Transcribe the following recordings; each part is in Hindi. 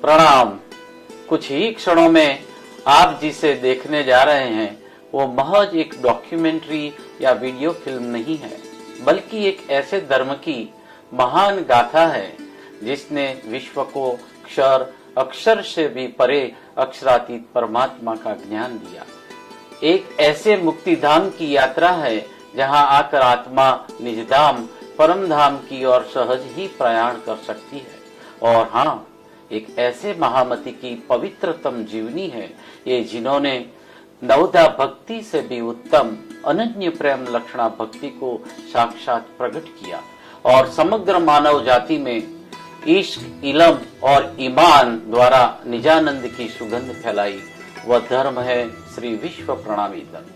प्रणाम। कुछ ही क्षणों में आप जिसे देखने जा रहे हैं वो महज एक डॉक्यूमेंट्री या वीडियो फिल्म नहीं है, बल्कि एक ऐसे धर्म की महान गाथा है जिसने विश्व को अक्षर से भी परे अक्षरातीत परमात्मा का ज्ञान दिया। एक ऐसे मुक्तिधाम की यात्रा है जहां आकर आत्मा निजधाम परम धाम की ओर सहज ही प्रयाण कर सकती है। और हाँ, एक ऐसे महामती की पवित्रतम जीवनी है ये जिन्होंने नवदा भक्ति से भी उत्तम अनन्य प्रेम लक्षणा भक्ति को साक्षात प्रकट किया और समग्र मानव जाति में इश्क, इलम और ईमान द्वारा निजानंद की सुगंध फैलाई। वह धर्म है श्री विश्व प्रणामी धर्म।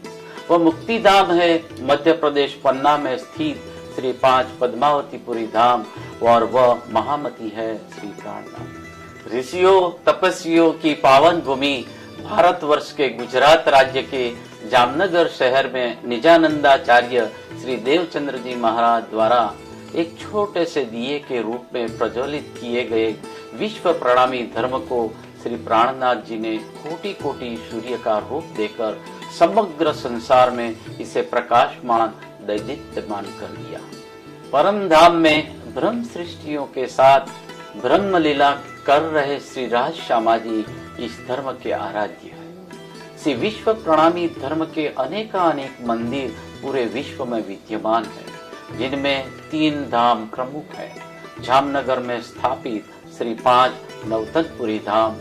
वह मुक्तिधाम है मध्य प्रदेश पन्ना में स्थित श्री 5 पद्मावतीपुरी धाम और वह महामती है श्री प्राणनाथ। ऋषियों तपस्वियों की पावन भूमि भारतवर्ष के गुजरात राज्य के जामनगर शहर में निजानंदाचार्य श्री देवचंद्र जी महाराज द्वारा एक छोटे से दिए के रूप में प्रज्वलित किए गए विश्व प्रणामी धर्म को श्री प्राणनाथ जी ने कोटि कोटि सूर्य का रूप देकर समग्र संसार में इसे प्रकाशमान दैदीप्यमान कर दिया। परम धाम में ब्रह्म सृष्टियों के साथ ब्रह्म लीला कर रहे श्री राज श्यामा जी इस धर्म के आराध्य है। श्री विश्व प्रणामी धर्म के अनेकानेक मंदिर पूरे विश्व में विद्यमान है, जिनमें 3 धाम प्रमुख है। जामनगर में स्थापित श्री 5 नवतनपुरी धाम,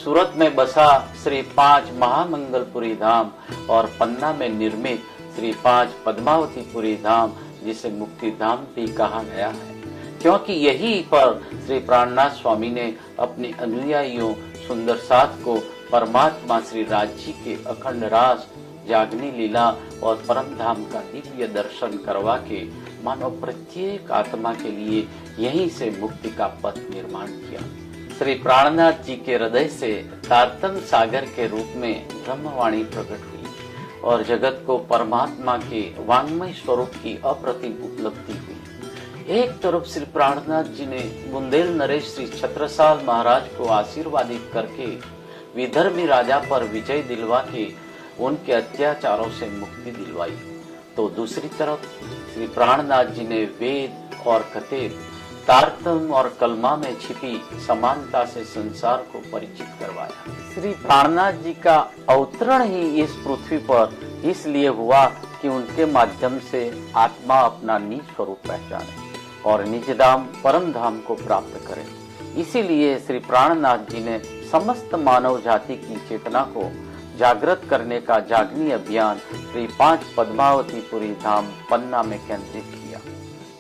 सूरत में बसा श्री 5 महामंगलपुरी धाम और पन्ना में निर्मित श्री 5 पद्मावतीपुरी धाम, जिसे मुक्ति धाम भी कहा गया है, क्योंकि यही पर श्री प्राणनाथ स्वामी ने अपने अनुयायियों सुंदर साथ को परमात्मा श्री राज जी के अखंड रास, जागनी लीला और परम धाम का दिव्य दर्शन करवा के मानव प्रत्येक आत्मा के लिए यहीं से मुक्ति का पथ निर्माण किया। श्री प्राणनाथ जी के हृदय से तारतम सागर के रूप में ब्रह्मवाणी प्रकट हुई और जगत को परमात्मा के वांग्मय स्वरूप की अप्रतिम उपलब्धि हुई। एक तरफ श्री प्राणनाथ जी ने बुंदेल नरेश श्री छत्रसाल महाराज को आशीर्वादित करके विधर्मी राजा पर विजय दिलवा के उनके अत्याचारों से मुक्ति दिलवाई, तो दूसरी तरफ श्री प्राणनाथ जी ने वेद और कतेब, तारतम और कलमा में छिपी समानता से संसार को परिचित करवाया। श्री प्राणनाथ जी का अवतरण ही इस पृथ्वी पर इसलिए हुआ कि उनके माध्यम से आत्मा अपना निज स्वरूप पहचाने और निज धाम परम धाम को प्राप्त करे। इसीलिए श्री प्राणनाथ जी ने समस्त मानव जाति की चेतना को जागृत करने का जागनी अभियान श्री 5 पद्मावतीपुरी धाम पन्ना में केंद्रित किया।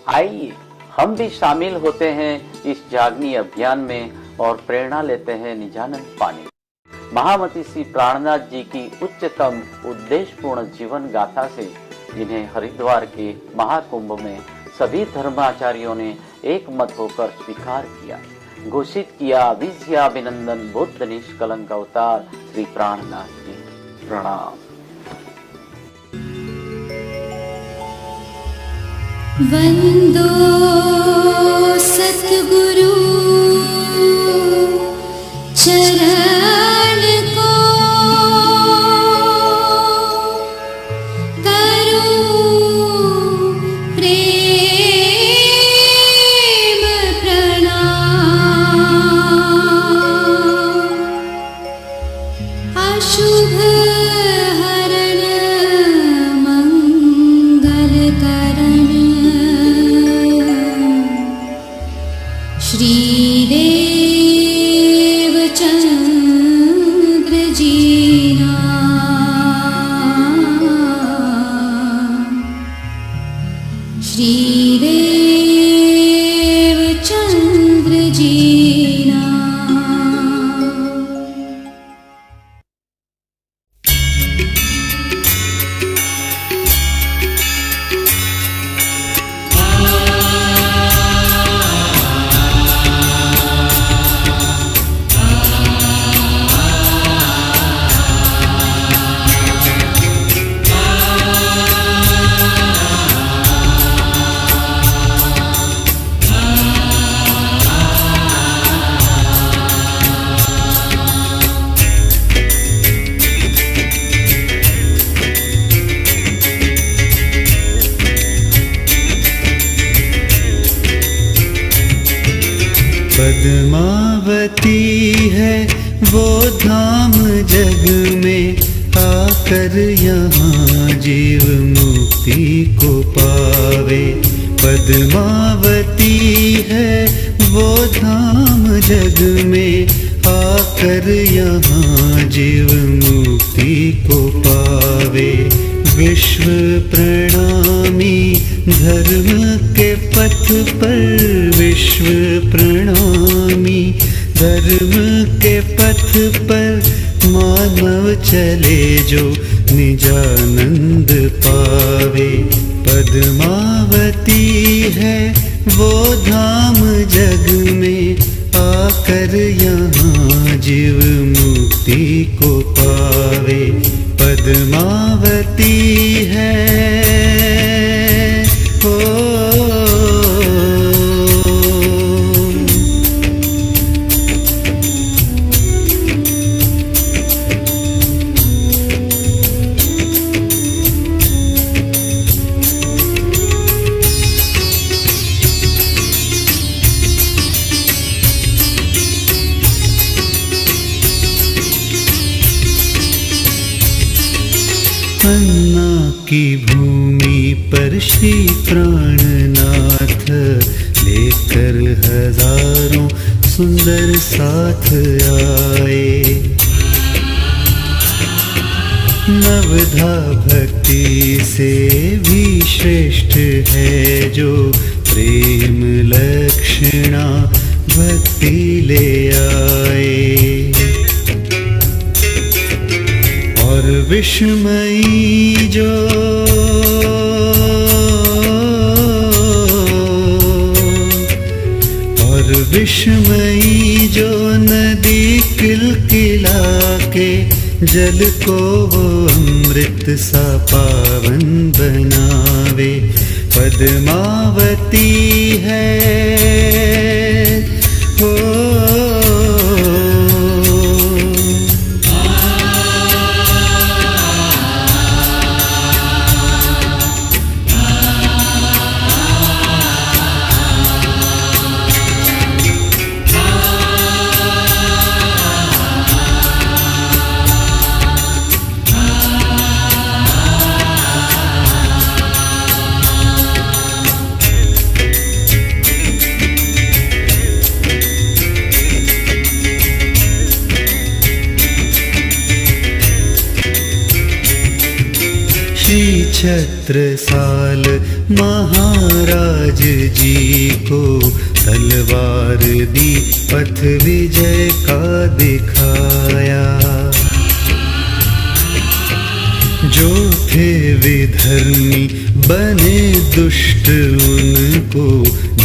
आइए हम भी शामिल होते हैं इस जागनी अभियान में और प्रेरणा लेते हैं निजानंद पाने महामती श्री प्राणनाथ जी की उच्चतम उद्देश्यपूर्ण जीवन गाथा से, जिन्हें हरिद्वार के महाकुंभ में सभी धर्माचार्यों ने एक मत होकर स्वीकार किया, घोषित किया। विजयाभिनंदन बुद्ध निष्कलंक अवतार श्री प्राणनाथ जी। प्रणाम। वंदो सतगुरु चरण को, करूं प्रेम प्रणाम। अशुभ हरण मंगल करण, श्री देवचंद्र जी नाम, श्री देवचंद्र जी नाम। पद्मावती है वो धाम जग में, आकर यहाँ जीव मुक्ति को पावे। पद्मावती है वो धाम जग में, आकर यहाँ जीव मुक्ति को पावे। विश्व प्रणामी धर्म के पथ पर, विश्व प्रणामी धर्म के पथ पर, मानव चले जो निजानंद पावे। पद्मावती है वो धाम जग में, आकर यहाँ जीव मुक्ति को पावे। पद्मावती है अन्ना की भूमि पर श्री प्राणनाथ, लेकर हजारों सुंदर साथ आए। नवधा भक्ति से भी श्रेष्ठ है जो, प्रेम लक्षणा भक्ति ले आए। और विस्मयी जो, और विस्मयी जो नदी किलकिला के, जल को वो अमृत सा पावन बनावे। पद्मावती है हो श्री छत्रसाल महाराज जी को तलवार दी, पथ विजय का दिखाया। जो थे विधर्मी बने दुष्ट, उनको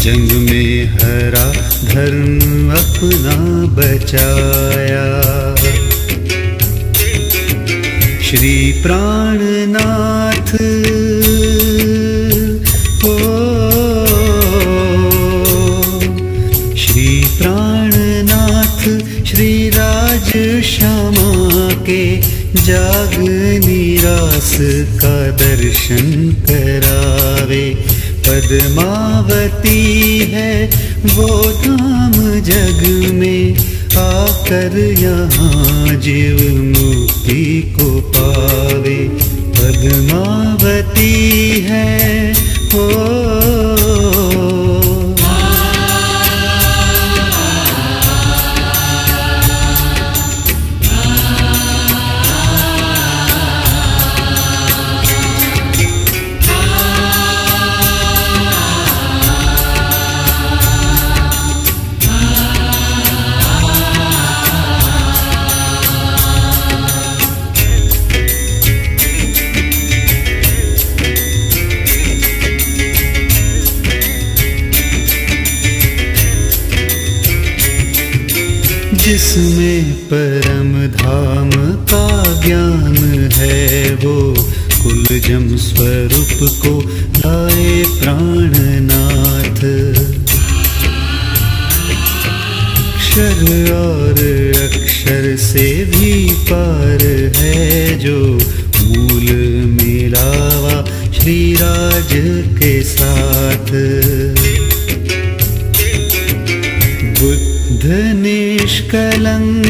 जंग में हरा, धर्म अपना बचाया। श्री प्राणनाथ हो, श्री प्राणनाथ श्री राज श्यामा के, जाग निरास का दर्शन करावे। पद्मावती है वो धाम जग में, आकर यहाँ जीव मुक्ति को पावे। पद्मावती है हो जिसमें परम धाम का ज्ञान है, वो कुलजम स्वरूप को लाए प्राणनाथ। अक्षर और अक्षर से भी पार है, जो मूल मिलावा श्री राज के साथ। बुद्ध निष्कलंक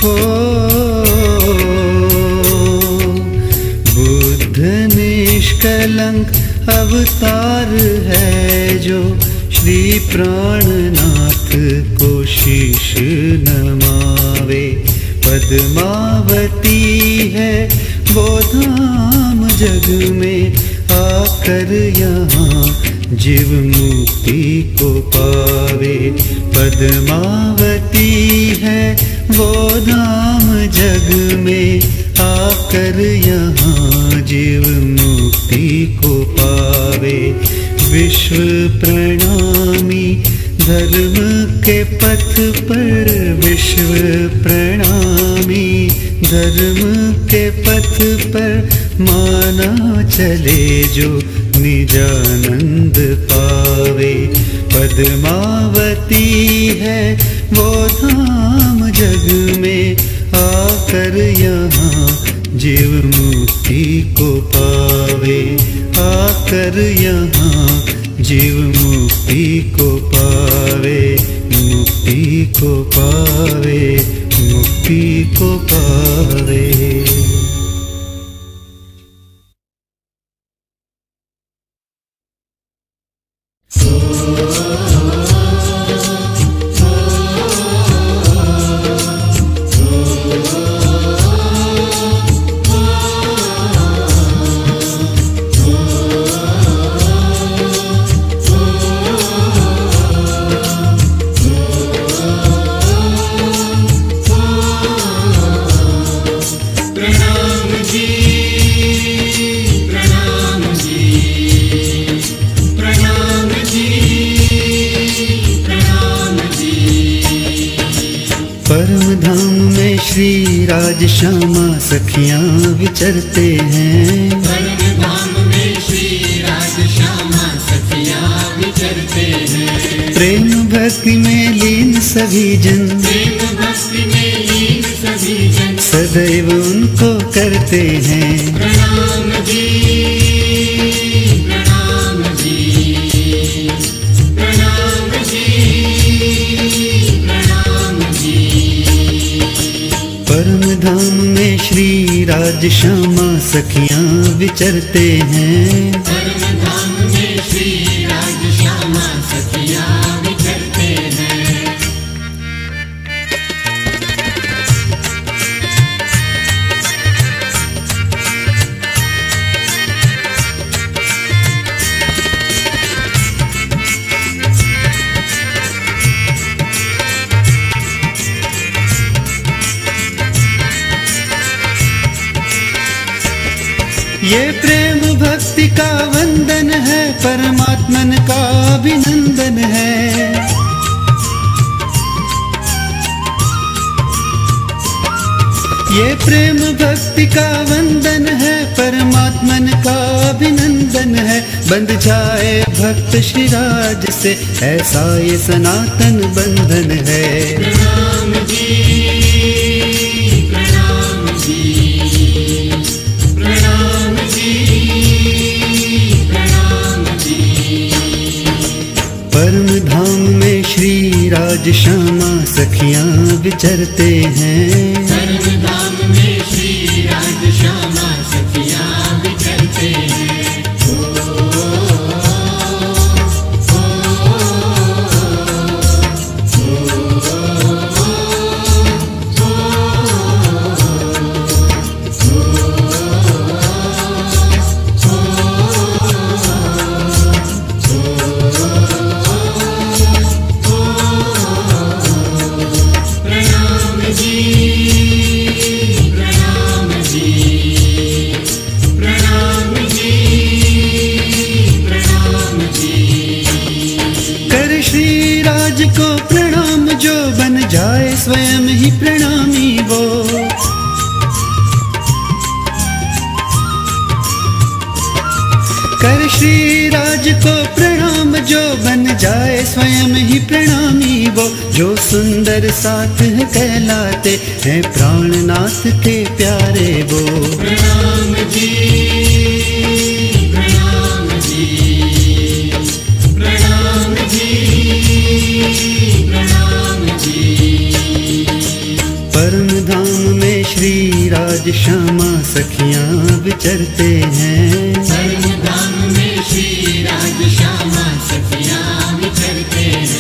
हो, बुद्ध निष्कलंक अवतार है जो श्री प्राणनाथ को शीश नमावे। पद्मावती है वो धाम जग में, आकर यहाँ जीव मुक्ति को पावे। पद्मावती है वो धाम जग में, आकर यहाँ जीव मुक्ति को पावे। विश्व प्रणामी धर्म के पथ पर, विश्व प्रणामी धर्म के पथ पर, माना चले जो निजानंद पावे। पद्मावती है वो धाम जग में, आकर यहाँ जीव मुक्ति को पावे। आकर यहाँ जीव मुक्ति को पावे, मुक्ति को पावे, मुक्ति को पावे। परम धाम में श्री राज श्यामा सखियां विचरते हैं। परम धाम में श्री राज श्यामा सखियां विचरते हैं। प्रेम भक्ति में लीन सभी जन, प्रेम भक्ति में लीन सभी जन, सदैव उनको करते हैं प्रणाम जी, प्रणाम जी, प्रणाम जी, प्रणाम जी। परम धाम में श्री राज श्यामा सखियां विचरते हैं। परम धाम में श्री राज श्यामा सखियां विचरते हैं। ये प्रेम भक्ति का वंदन है, परमात्मन का अभिनंदन है। ये प्रेम भक्ति का वंदन है, परमात्मन का अभिनंदन है। बंध जाए भक्त श्री राज से, ऐसा ये सनातन बंधन है। प्रणाम जी, प्रणाम जी, प्रणाम जी, प्रणाम जी। परम धाम में श्री राज श्यामा सखियां विचरते हैं। परम धाम में श्री राज श्यामा सखियां विचरते हैं। प्रणाम जी, प्रणाम जी, प्रणाम जी, प्रणाम जी। कर श्री राज को प्रणाम जो, बन जाए स्वयं ही प्रणामी वो। कर श्री राज को प्रणाम जो, बन जाए स्वयं ही प्रणामी वो। जो सुंदर साथ है कहलाते हैं, प्राणनाथ के प्यारे वो। प्रणाम जी, प्रणाम जी, प्रणाम जी, राज श्यामा सखियां विचरते हैं। परम धाम में श्री राज श्यामा सखियां विचरते हैं।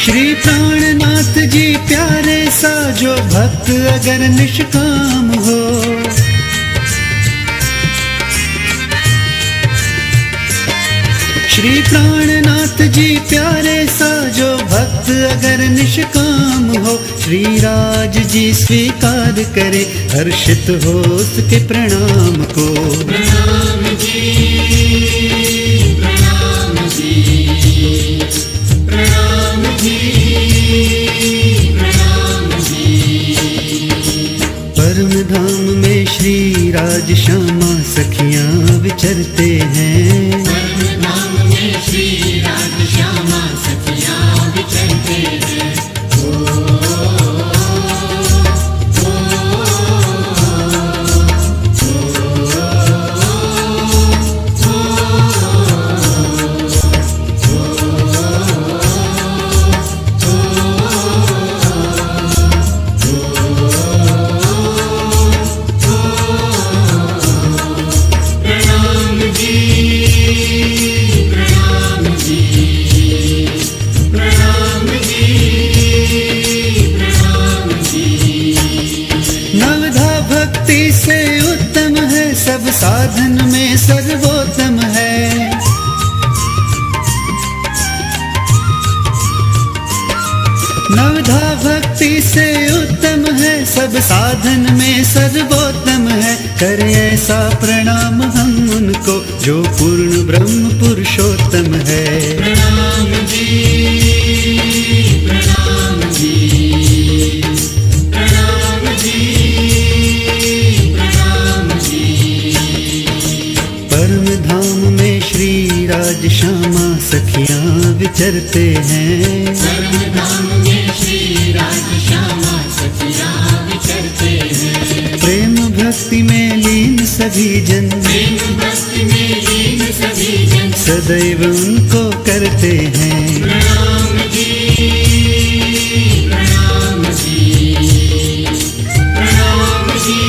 श्री प्राणनाथ जी प्यारे सा जो भक्त अगर निष्काम हो, श्री प्राणनाथ जी प्यारे सा जो भक्त अगर निष्काम हो, श्री राज जी स्वीकार करे हर्षित हो उसके प्रणाम को। प्रणाम जी, प्रणाम जी, प्रणाम जी, प्रणाम जी। परम धाम में श्री राज श्यामा सखियां विचरते हैं। परम धाम में श्री राज श्यामा सखियां विचरते हैं। साधन में सर्वोत्तम है। नवधा भक्ति से उत्तम है, सब साधन में सर्वोत्तम है। करे ऐसा प्रणाम हम उनको जो पूर्ण ब्रह्म पुरुषोत्तम है। प्रणाम जी, प्रणाम जी, प्रणाम जी, प्रणाम जी। परम धाम में श्री राज श्यामा सखियां विचरते हैं। परम धाम में श्री राज श्यामा सखियां विचरते हैं। प्रेम भक्ति में लीन सभी जन, प्रेम भक्ति में लीन सभी जन, सदैव उनको करते हैं। प्रणाम जी, प्रणाम जी, प्रणाम जी,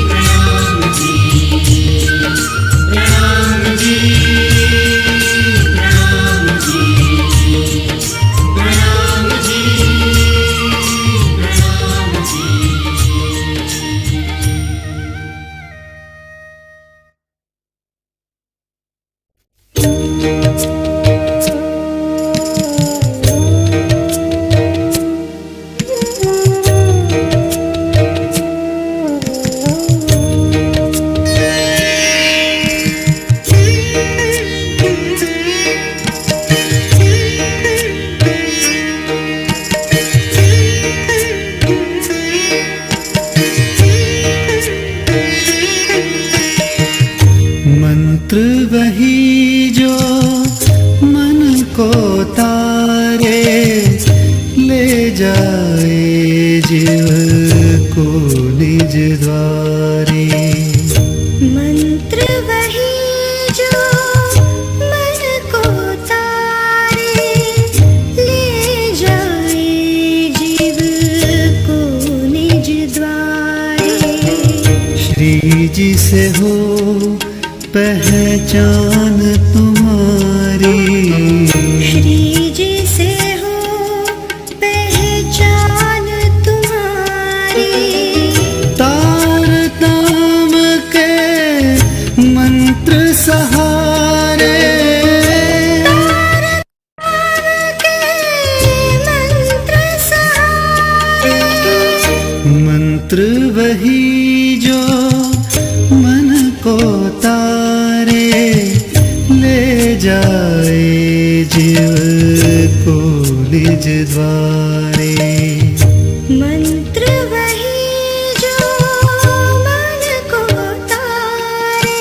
प्रणाम जी, प्रणाम जी, प्रणाम जी, प्रणाम जी, प्रणाम जी। मंत्र वही जो मन को तारे, ले जाए जीव को निज द्वारे। मंत्र वही जो मन को तारे, ले जाए जीव को निज द्वारे। श्री जी से हो पहचान तुम्हारी, श्री जी से हो पहचान तुम्हारी। तार ताम के मंत्र सहारे, तार ताम के मंत्र सहारे। मंत्र वही जो मन को तारे, ले जाए जीव को निज द्वारे। मंत्र वही जो मन को तारे।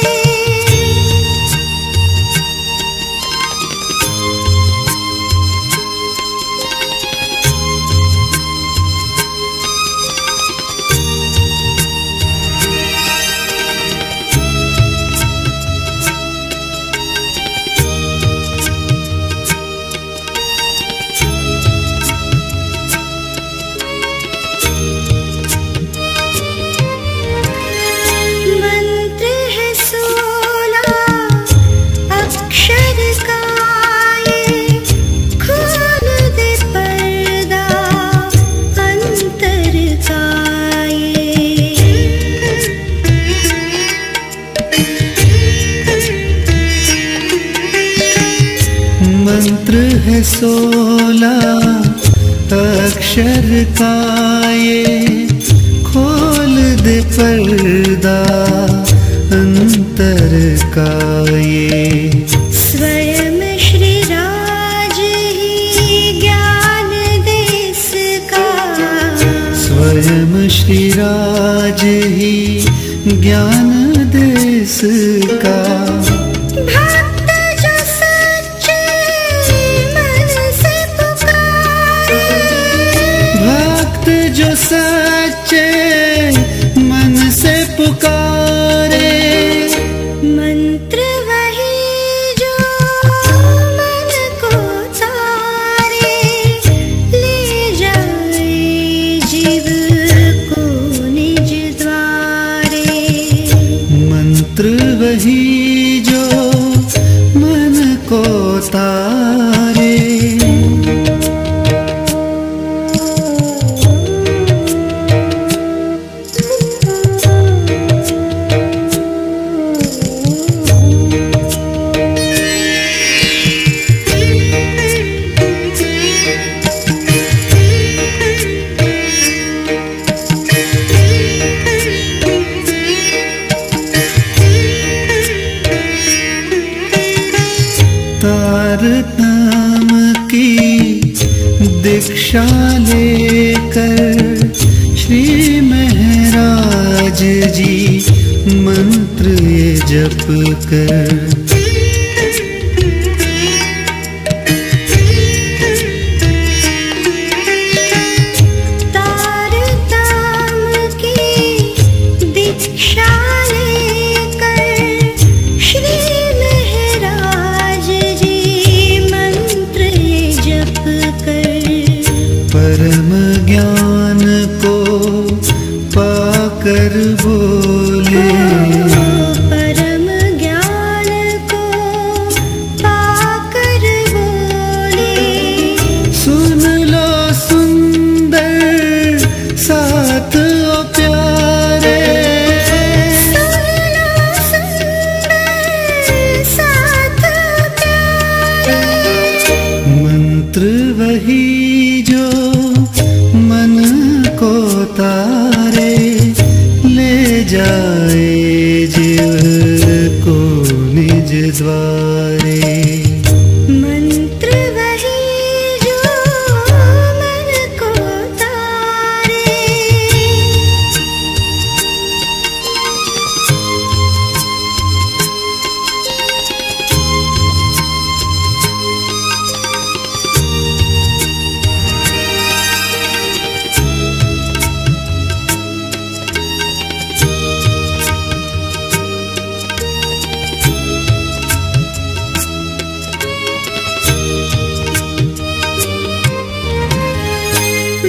मंत्र है 16 अक्षर का ये, खोल दे पर्दा अंतर का ये। स्वयं श्री राज ही ज्ञान दे इसका, स्वयं श्री राज ही ज्ञान दे इसका। भक्त जो सच्चे मन से पुकारे, भक्त जो सच्चे मन से पुकारे, मंत्र वही जो मन को तारे, ले जाए जीव को निज द्वारे। मंत्र वही जो मन को तारे। तारतम की दीक्षा लेकर श्री महाराज जी मंत्र ये जप कर। तारतम की दीक्षा लेकर श्री महाराज जी मंत्र ये जप कर। परम ज्ञान को पाकर बोले, परम ज्ञान को पाकर बोले, सुन लो सुंदर साथ ओ प्यारे। सुन लो सुंदर साथ प्यारे। मंत्र वही जो मन को तारे, ले जाए जीव को निज द्वारे। मंत्र वही जो मन को तारे।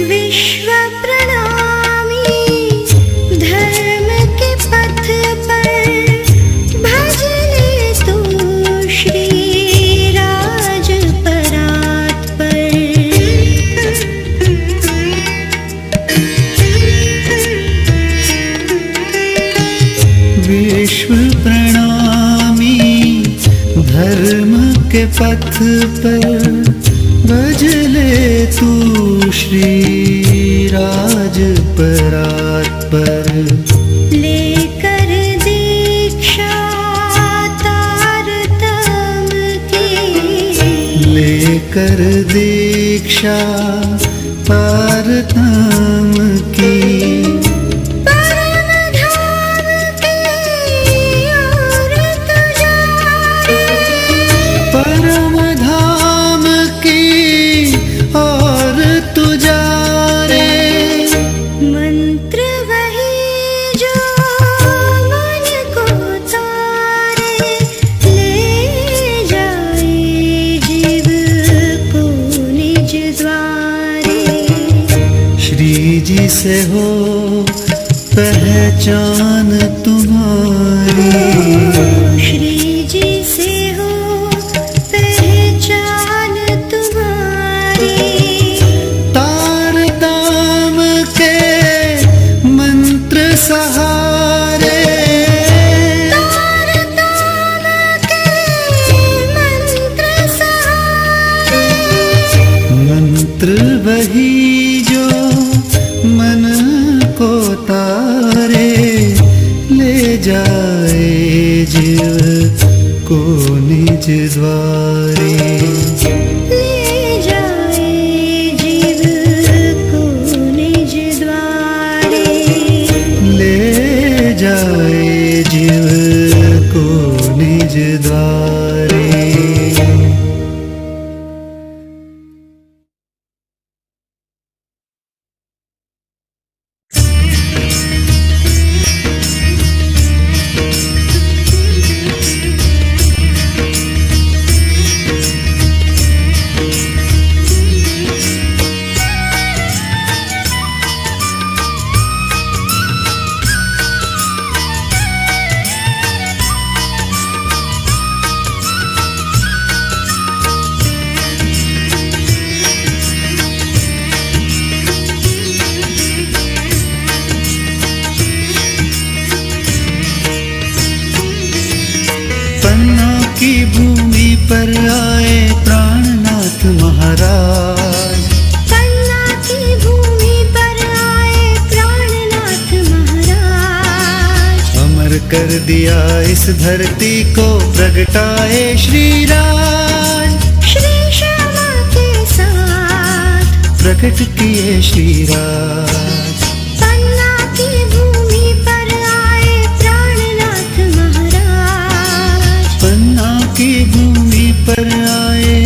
विश्व प्रणामी धर्म के पथ पर, भज ले तू श्री राज परात पर। विश्व प्रणामी धर्म के पथ पर, भज ले तू श्री राज परात पर। लेकर दीक्षा तारतम की, लेकर दीक्षा तारतम की। परम धाम की ओर तू जा रे, परम धाम की और तू जा रे। मंत्र वही जो मन को तारे, ले जाए जीव को निज द्वारे। श्री जी से हो पहचान तुम्हारी, श्री जी से हो पहचान तुम्हारी। तारतम के मंत्र सहारे, तारतम के मंत्र सहारे। जाए जीव को निज द्वारे, ले जाए जीव को निज द्वारे, ले जाए जीव को निज द्वारे। पन्ना की भूमि पर आए प्राणनाथ महाराज, पन्ना की भूमि पर आए प्राणनाथ महाराज, अमर कर दिया इस धरती को प्रगटाए श्री राज, श्री श्यामा के साथ प्रकट किए श्री राज। पन्ना की भूमि पर आए प्राणनाथ महाराज, पन्ना की भूमि पर आए,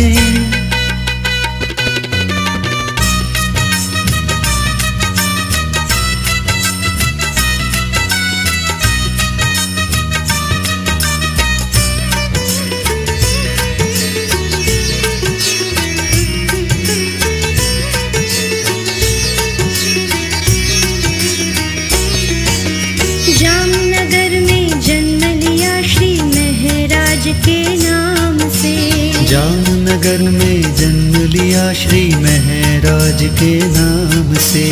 जामनगर में जन्म लिया श्री महराज के नाम से, जामनगर में जन्म लिया श्री महराज के नाम से।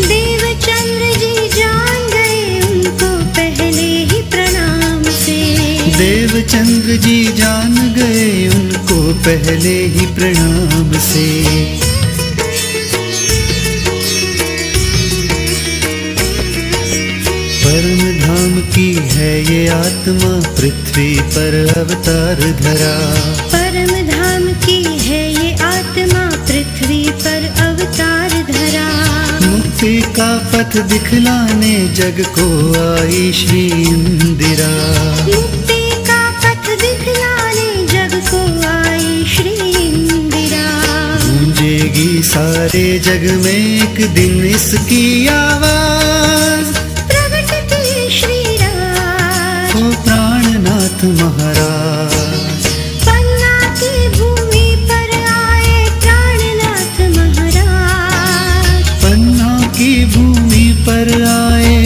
देवचंद्र जी जान गए उनको पहले ही प्रणाम से, देवचंद्र जी जान गए उनको पहले ही प्रणाम से। परम धाम की है ये आत्मा पृथ्वी पर अवतार धरा, परम धाम की है ये आत्मा पृथ्वी पर अवतार धरा, मुक्ति का पथ दिखलाने जग को आई श्री इंदिरा, मुक्ति का पथ दिखलाने जग को आई श्री इंदिरा। गूंजेगी सारे जग में एक दिन इसकी आवाज, प्रगट किए श्री राज, ओ प्राणनाथ महाराज। पन्ना की भूमि पर आए प्राणनाथ महाराज, पन्ना की भूमि पर आए,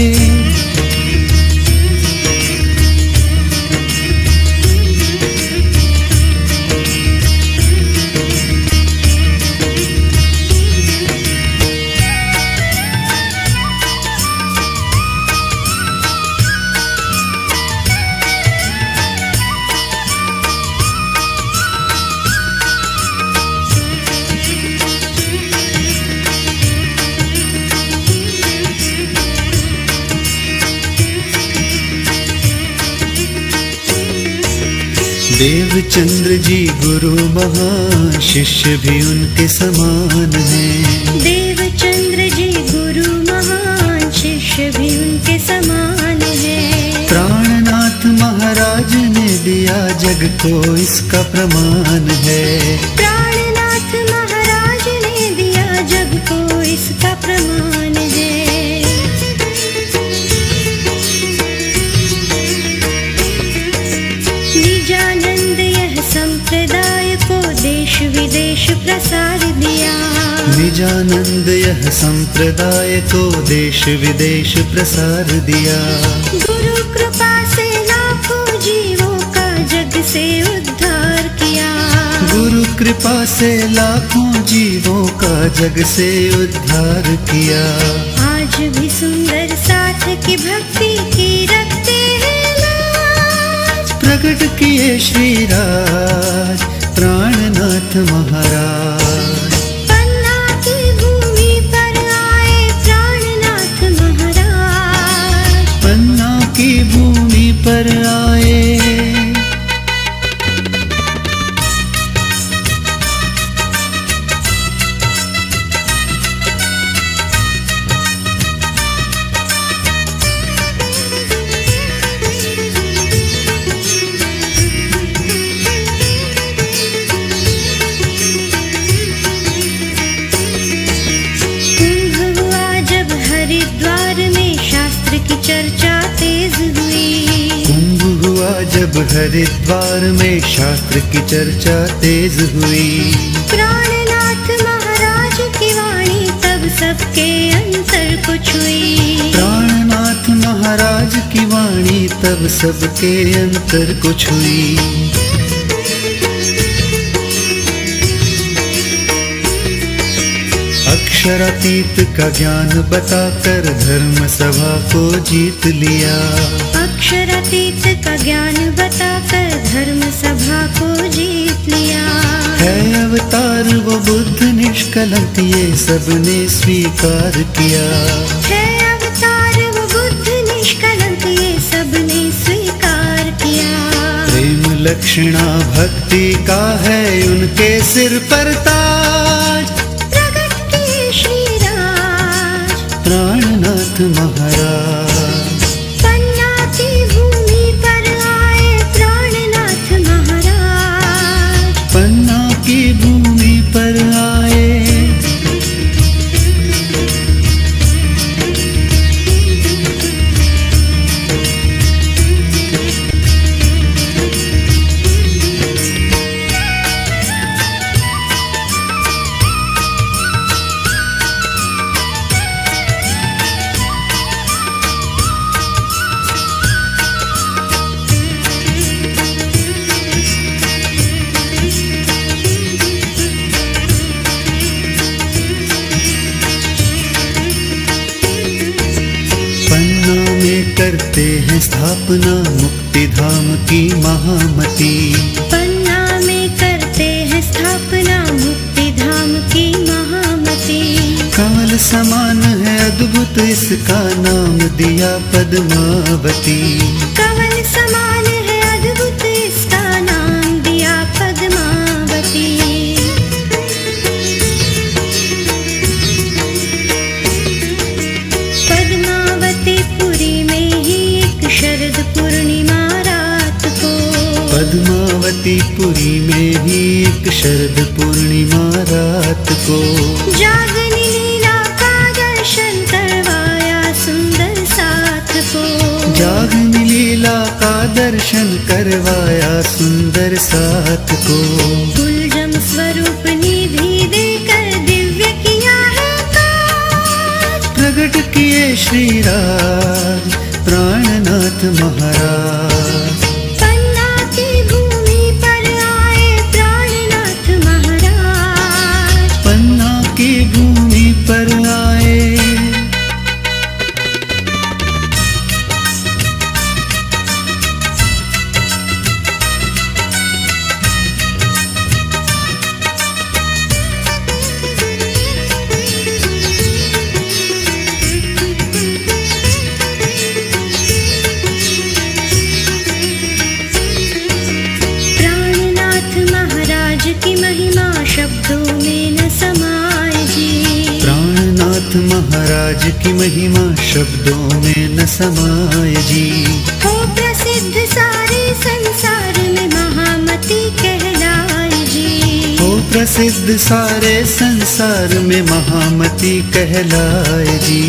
देवचंद्र जी गुरु महान शिष्य भी उनके समान हैं, देवचंद्र जी गुरु महान शिष्य भी उनके समान है। प्राणनाथ महाराज ने दिया जग को इसका प्रमाण है, प्राणनाथ महाराज ने दिया जग को इसका प्रमाण है। निजानंद यह संप्रदाय को देश विदेश प्रसार दिया, निजानंद यह संप्रदाय को देश विदेश प्रसार दिया। गुरु कृपा से लाखों जीवों का जग से उद्धार किया, गुरु कृपा से लाखों जीवों का जग से उद्धार किया। आज भी सुंदर साथ की भक्ति की रखते हैं लाज, प्रकट किए श्री राज प्राणनाथ महाराज। पन्ना की भूमि पर आए प्राणनाथ महाराज, पन्ना की भूमि पर चर्चा तेज हुई। कुंभ हुआ जब हरिद्वार में शास्त्र की चर्चा तेज हुई। प्राणनाथ महाराज की वाणी तब सबके अंतर को छुई। प्राणनाथ महाराज की वाणी तब सबके अंतर को छुई। अक्षरातीत का ज्ञान बताकर धर्म सभा को जीत लिया। अक्षरातीत का ज्ञान बताकर धर्म सभा को जीत लिया। है अवतार वो बुद्ध निष्कलंक ये सबने स्वीकार किया। है अवतार वो बुद्ध निष्कलंक ये सबने स्वीकार किया। प्रेम लक्षणा भक्ति का है उनके सिर पर ताज। प्रगट किए श्री राज प्राणनाथ महाराज। पन्ना की भूमि पर आए प्राणनाथ महाराज। पन्ना की भूमि पर आए। करते हैं स्थापना मुक्ति धाम की महामती। पन्ना में करते हैं स्थापना मुक्ति धाम की महामती। कमल समान है अद्भुत इसका नाम दिया पद्मावती। कमल समान है अद्भुत इसका नाम दिया पद्मावती। पद्मावतीपुरी में ही एक शरद पूर्णिमा रात को जागनी लीला का दर्शन करवाया सुंदर साथ को। जागनी लीला का दर्शन करवाया सुंदर साथ को। गुलजम स्वरूप निधि देकर दिव्य किया है काज। प्रगट किए श्री राज प्राणनाथ महाराज। भूमि पर आए। प्राणनाथ महाराज की महिमा शब्दों में न समाए जी। प्राणनाथ महाराज की महिमा शब्दों में न समाए जी। हो प्रसिद्ध सारे संसार में महामती कहलाए जी। हो प्रसिद्ध सारे संसार में महामती कहलाए जी।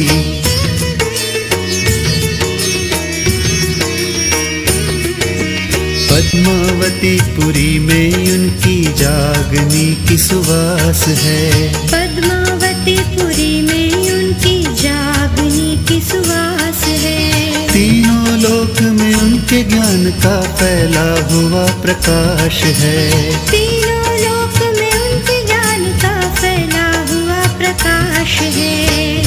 पद्मावतीपुरी में उनकी जागनी की सुवास है। पद्मावतीपुरी में उनकी जागनी की सुवास है। तीनों लोक में उनके ज्ञान का फैला हुआ प्रकाश है। तीनों लोक में उनके ज्ञान का फैला हुआ प्रकाश है।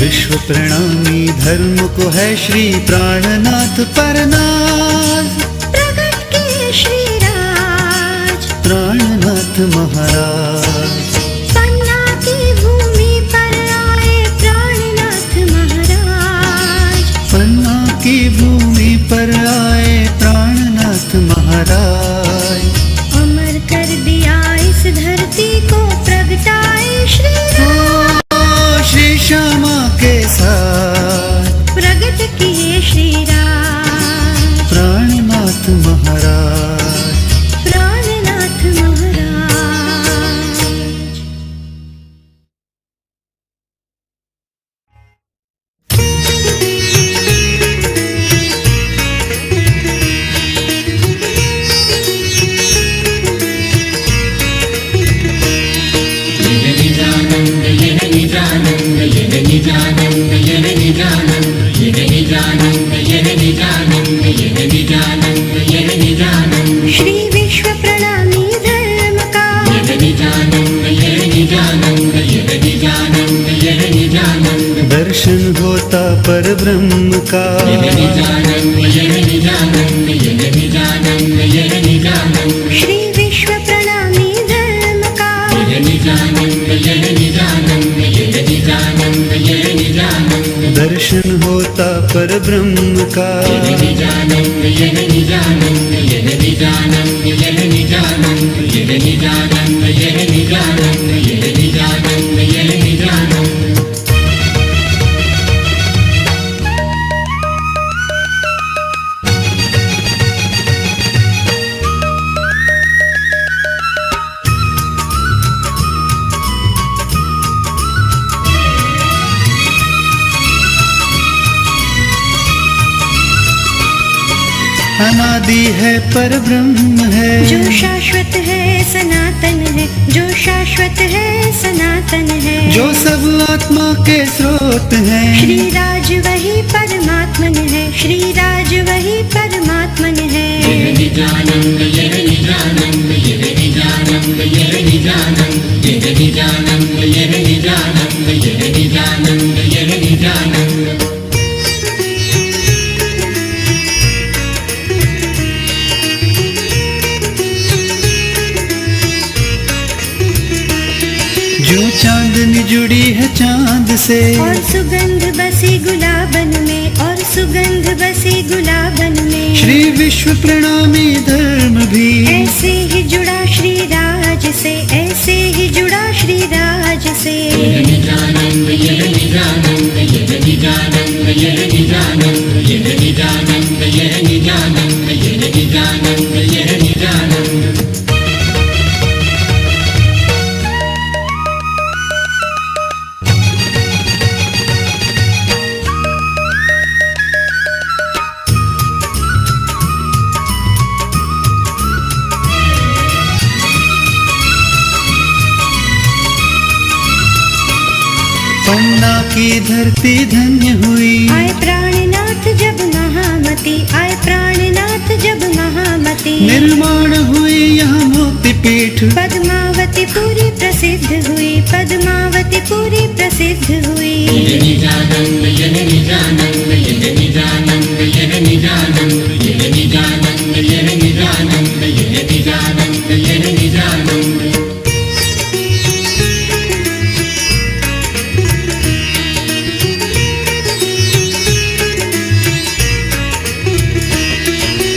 विश्व प्रणामी धर्म को है श्री प्राणनाथ पर नाज। श्री राज प्राणनाथ महाराज। पन्ना की भूमि पर आए प्राणनाथ महाराज। पन्ना की भूमि पर आए प्राणनाथ महाराज। अमर कर दिया इस धरती को प्रगटाए श्री राज। श्री श्यामा के साथ प्रगट किए श्री राज प्राणनाथ महाराज। प्राणनाथ महाराज। दर्शन होता पर ब्रह्म का। श्री विश्व प्रणामी धर्म का। दर्शन होता पर ब्रह्म का। अनादि है पर ब्रह्म है, जो शाश्वत है सनातन है, जो शाश्वत है सनातन है। जो सब आत्मा के स्रोत हैं। श्री राज वही परमात्मन है, श्री राज वही परमात्मन है। जो चांदनी जुड़ी है चांद से, और सुगंध बसी गुलाबन में, और सुगंध बसी गुलाबन में। श्री विश्व प्रणामी धर्म भी ऐसे ही जुड़ा श्री राज से, ऐसे ही जुड़ा श्री राज से। पन्ना की धरती धन्य हुई। आए प्राणनाथ जब महामती, आए प्राणनाथ जब महामती। निर्माण हुई यहाँ मोती पीठ, पद्मावती पूरी प्रसिद्ध हुई, पद्मावती पूरी प्रसिद्ध हुई।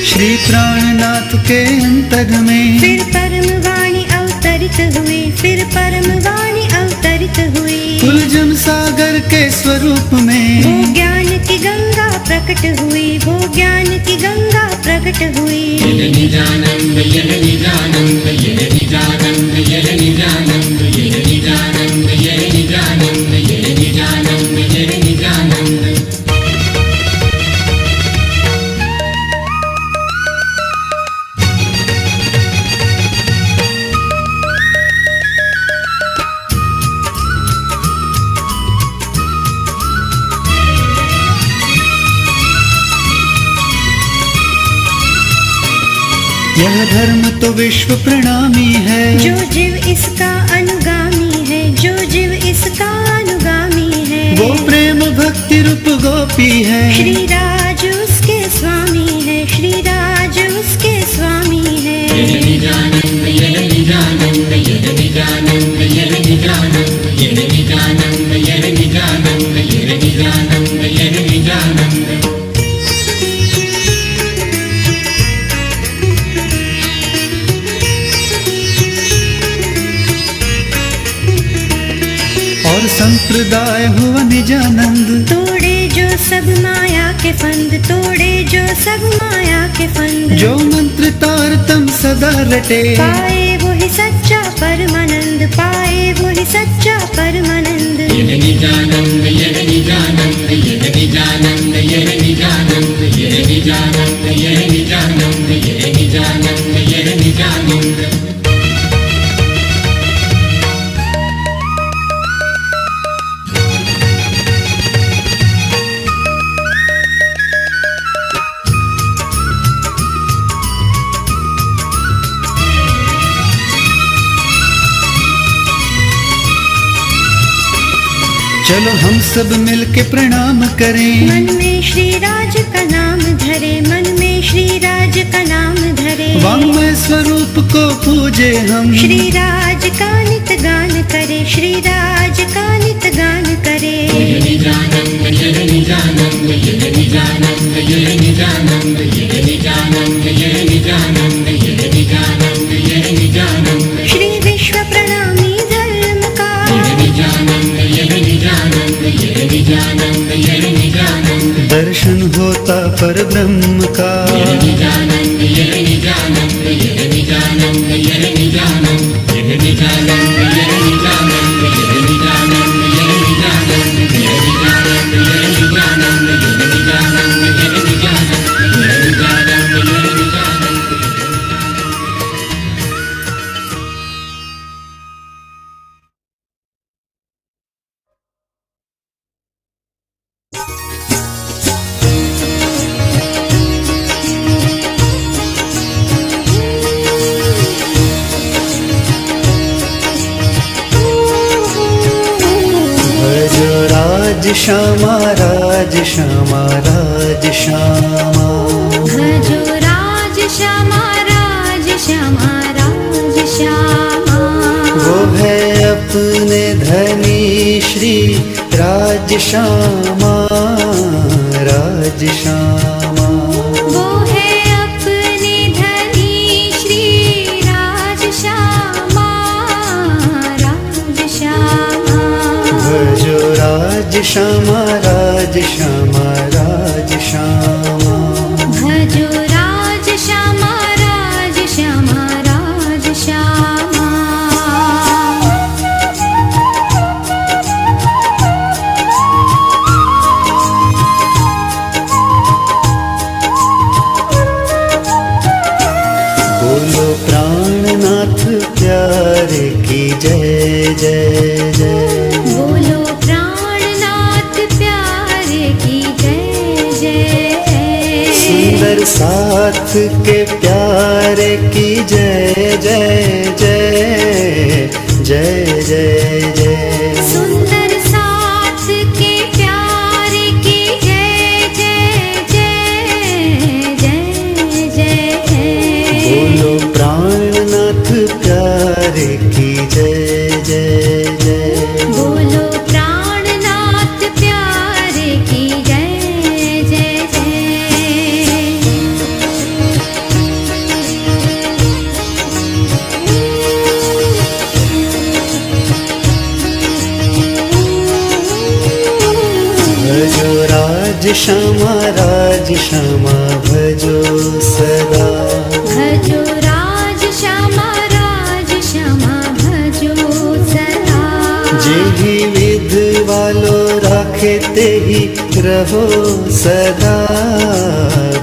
श्री प्राणनाथ के अंतग में फिर परम वाणी अवतरित हुई, फिर परम वाणी अवतरित हुई। कुलजम सागर के स्वरूप में वो ज्ञान की गंगा प्रकट हुई, वो ज्ञान की गंगा प्रकट हुई। यह धर्म तो विश्व प्रणामी है, जो जीव इसका अनुगामी है, जो जीव इसका अनुगामी है। वो प्रेम भक्ति रूप गोपी है। श्री राज उसके स्वामी है, श्री राज उसके स्वामी है। और संप्रदाय हुआ निजानंद, तोड़े जो सब माया के फंद, तोड़े जो सब माया के फंद। जो मंत्र तारतम सदा रटे, पाए वही सच्चा परमानंद, पाए वही सच्चा परमानंद। चलो हम सब मिलके प्रणाम करें, मन में श्री राज का नाम धरे, मन में श्री राज का नाम धरे। वाङ्मय स्वरूप को पूजे हम, श्री राज का नित गान करे, श्री राज का नित गान करे। निजानंद ये निजानंद ये निजानंद ये निजानंद ये निजानंद ये निजानंद ये निजानंद ये निजानंद। श्री विश्व प्रणामी धर्म का निजानंद ये निजानंद ये निजानंद ये निजानंद। दर्शन होता पर ब्रह्म का, निजानंद ये निजानंद ये निजानंद ये निजानंद ये निजानंद ये निजानंद ये निजानंद ये निजानंद ये निजानंद ये निजानंद ये निजानंद ये निजानंद ये निजानंद ये निजानंद। श्यामा राज श्यामा राज श्यामा। भजो राज श्यामा राज श्यामा राज श्यामा। वो है अपने धनी श्री राज श्यामा राज श्यामा। वो है अपने धनी श्री राज श्यामा राज श्यामा। भजो राज श्यामा राज श्यामा राज श्यामा। भजो राज श्यामा राज श्यामा राज श्यामा। बोलो प्राणनाथ प्यारे की जय जय जय। बोलो प्राणनाथ प्यारे की जय जय जय। सुंदर साथ के प्यारे की जय जय जय जय जय जय। सुंदर साथ के प्यारे की जय जय जय जय जय जय। बोलो प्राणनाथ प्यारे की जय जय जय। बोलो प्राणनाथ प्यारे की जय जय जय। भजो राज श्यामा राज श्यामा भजो सदा। भजो राज श्यामा राज श्यामा भजो सदा। जेहि विध वालो राखे तेहि रहो सदा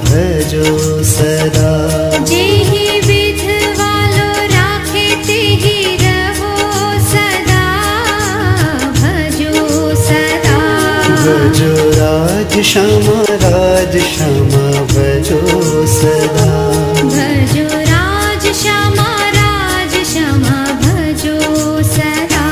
भजो सदा। जेहि विध वालो राखे तेहि रहो सदा भजो सदा। भजो राज श्यामा राज श्यामा भजो सदा। भजो राज श्यामा राज श्यामा भजो सदा।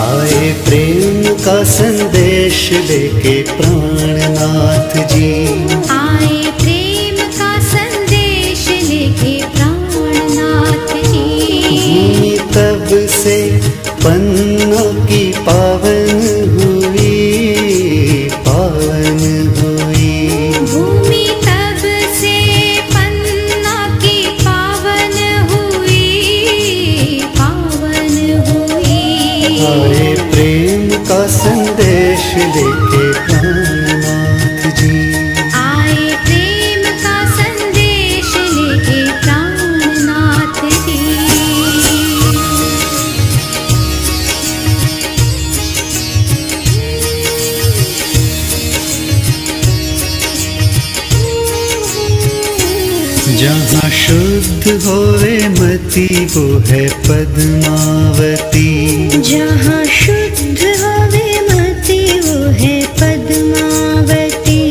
आए प्रेम का संदेश लेके प्राणनाथ जी। आए प्रेम का संदेश लेके प्राणनाथ जी। भूमि तब से पन्ना की पावन हुई पावन हुई। भूमि तब से पन्ना की पावन हुई पावन हुई। आए प्रेम का संदेश लेके प्राणनाथ जी। आए प्रेम का संदेश लेके प्राणनाथ जी। जहाँ शुद्ध होवे मति वो है पद्मावती। जहाँ शुद्ध होवे मति वो है पद्मावती।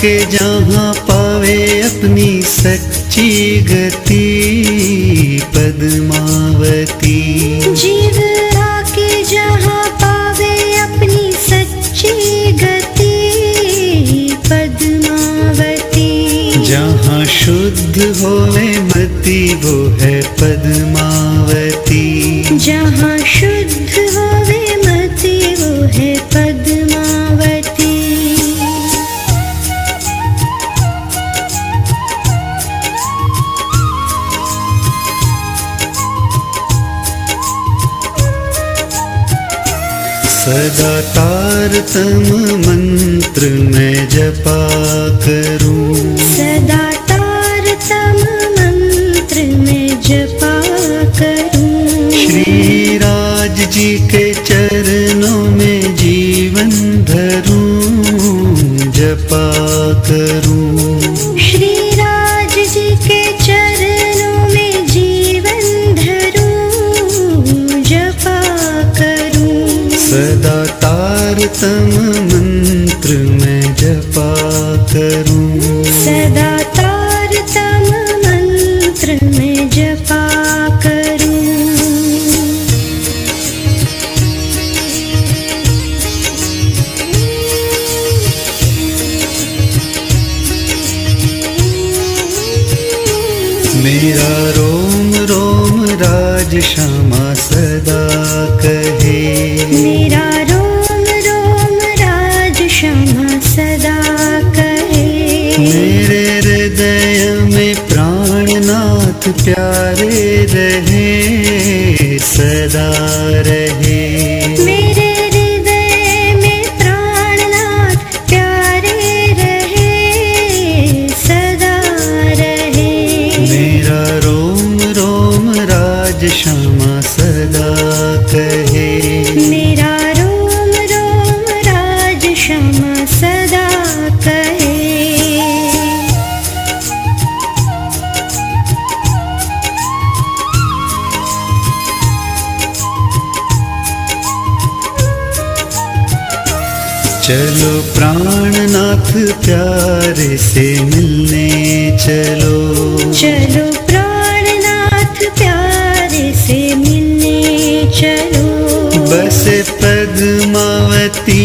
आके जहाँ पावे अपनी सच्ची गति पद्मावती। जीव आके जहाँ पावे अपनी सच्ची गति पद्मावती। जहाँ शुद्ध होवे मति वो है पद्मावती। जहाँ शुद्ध होवे मति वो है पद्मावती। सदा तारतम मंत्र मैं जपा करूं। सदा तारतम मंत्र मैं जपा करूं। श्री राज जी के चरणों में जीवन धरूं जपा करूं। श्री राज जी के चरणों में जीवन धरूं जपा करूं। सदा तारतम मंत्र मैं जपा करूं। सदा तारतम मंत्र मैं जपा करूं। मेरा रोम रोम राज श्यामा सदा कहे। मेरा रोम रोम राज श्यामा सदा कहे। मेरे हृदय में प्राणनाथ प्यारे रहे सदा रहे। मेरे हृदय में प्राणनाथ प्यारे रहे सदा रहे। मेरा रोम रोम राज श्यामा सदा कहे। मेरा रोम रोम राज श्यामा सदा कहे। चलो प्राणनाथ प्यारे से मिलने चलो। चलो प्राणनाथ प्यारे से मिलने चलो। बस पद्मावती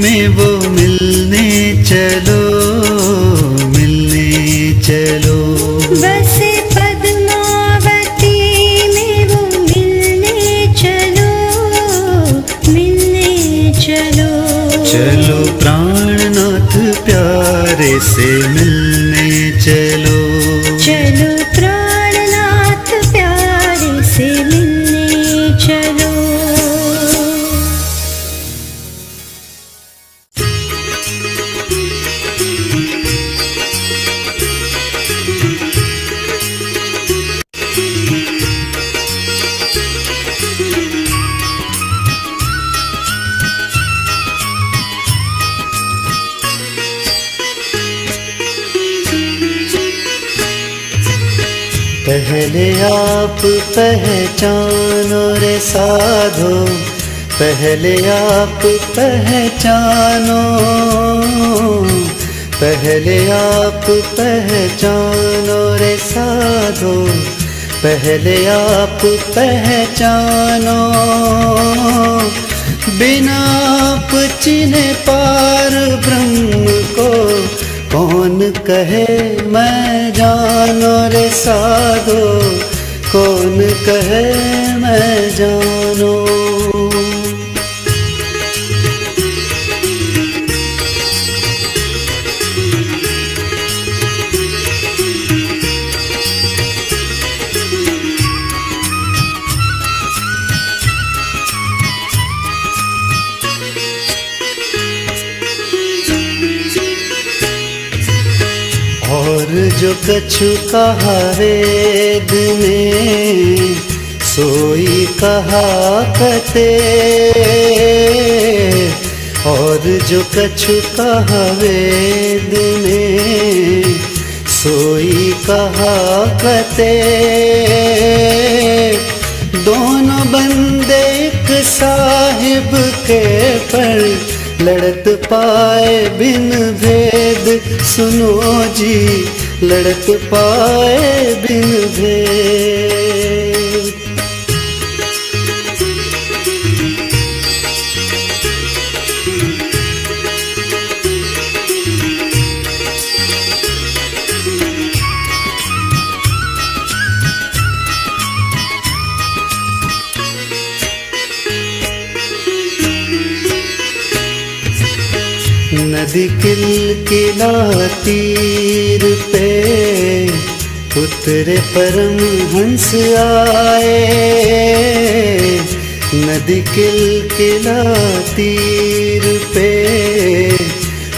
में वो मिलने चलो मिलने चलो। बस पद्मावती में वो मिलने चलो मिलने चलो। चलो प्राणनाथ प्यारे से मिलने चलो। चलो प्राणनाथ प्यारे से मिलने चलो। पहले आप पहचानो रे साधो। पहले आप पहचानो। पहले आप पहचानो रे साधो। पहले आप पहचानो। बिना आप चिन्हे पार ब्रह्म को कौन कहे मैं जानो रे साधो। कौन कहे मैं जानो। और जो कछु कहा वेद में सोई कहा कते। और जो कछु कहा वेद में सोई कहा कते। दोनों बंदे एक साहिब के पर लड़त पाए बिन भेद भेद सुनो जी, लड़क पाए बिन भेद। नदी किलकिला तीर पे उतरे परमहंस आए। नदी किलकिला तीर पे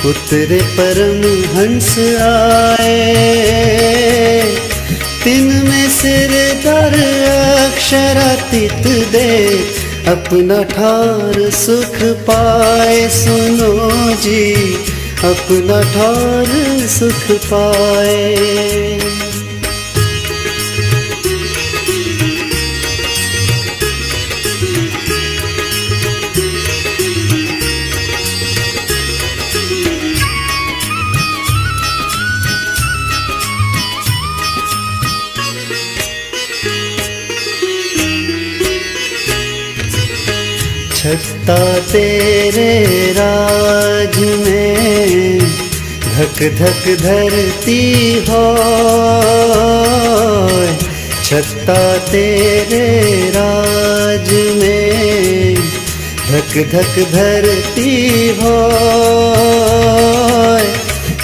उतरे परमहंस आए। तिन में सिरदार अक्षरातीत दे, अपना ठार सुख पाए सुनो जी, अपना ठार सुख पाए। छत्ता तेरे राज में धक धक धरती हो। छत्ता तेरे राज में धक धक धरती हो।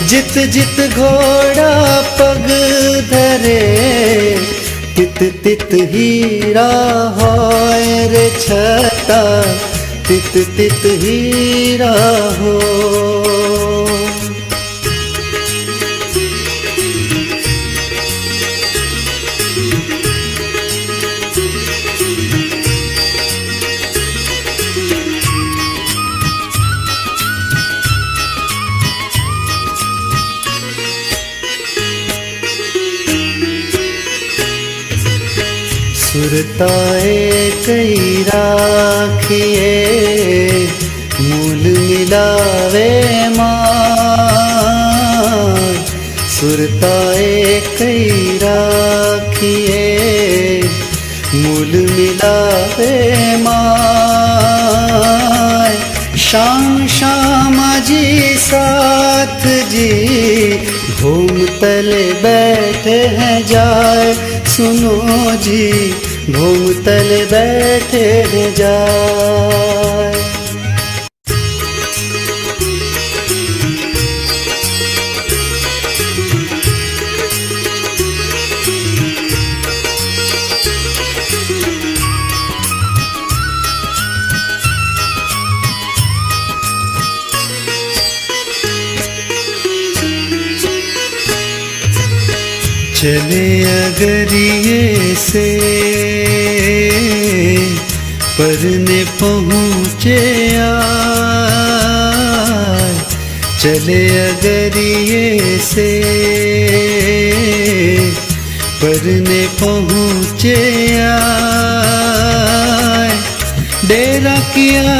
जित जित घोड़ा पग धरे, तित तित हीरा होए रे छत्ता, तित तित हीरा हो। सुरताए कई राखिए, मूल मिलावे माय। सुरताए कई राखिए, मूल मिलावे माय। शाम श्यामा जी साथ जी, घूम तले बैठे हैं जाए सुनो जी, घूम तले बैठे हैं जाए। चले अगरिये से परने पहुँचे आज। चले अगरिये से परने पहुँचे आज। डेरा किया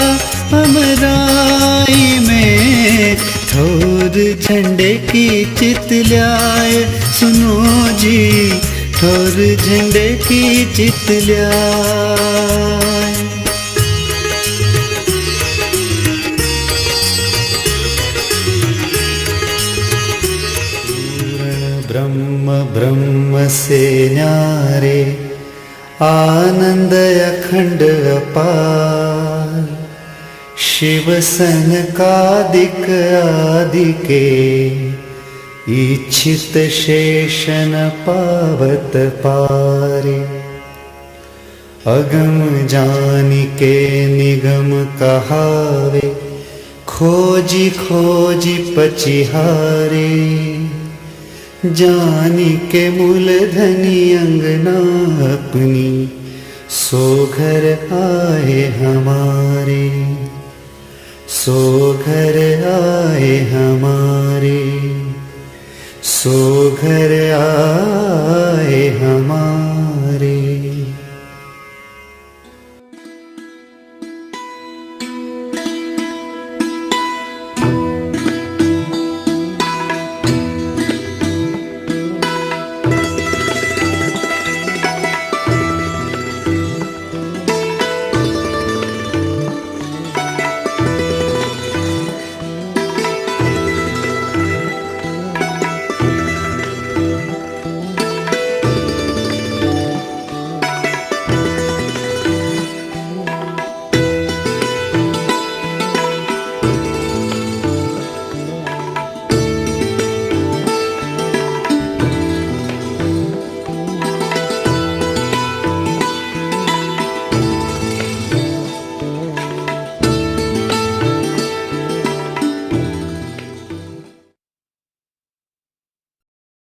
अमराई में, ठोर झंडे की चित ल्याए सुनो जी, ठोर झंडे की चित ल्याए। ब्रह्म ब्रह्म से न्यारे, आनंद अखंड अपार। शिव सनकादिक आदि के, इच्छित शेषन पावत पारे। अगम जानि के निगम कहावे, खोजी खोजी पचिहारे। जानी के मूलधनी अंगना अपनी, सो घर आए हमारे। सो घर आए हमारे, सो घर आए हमारे।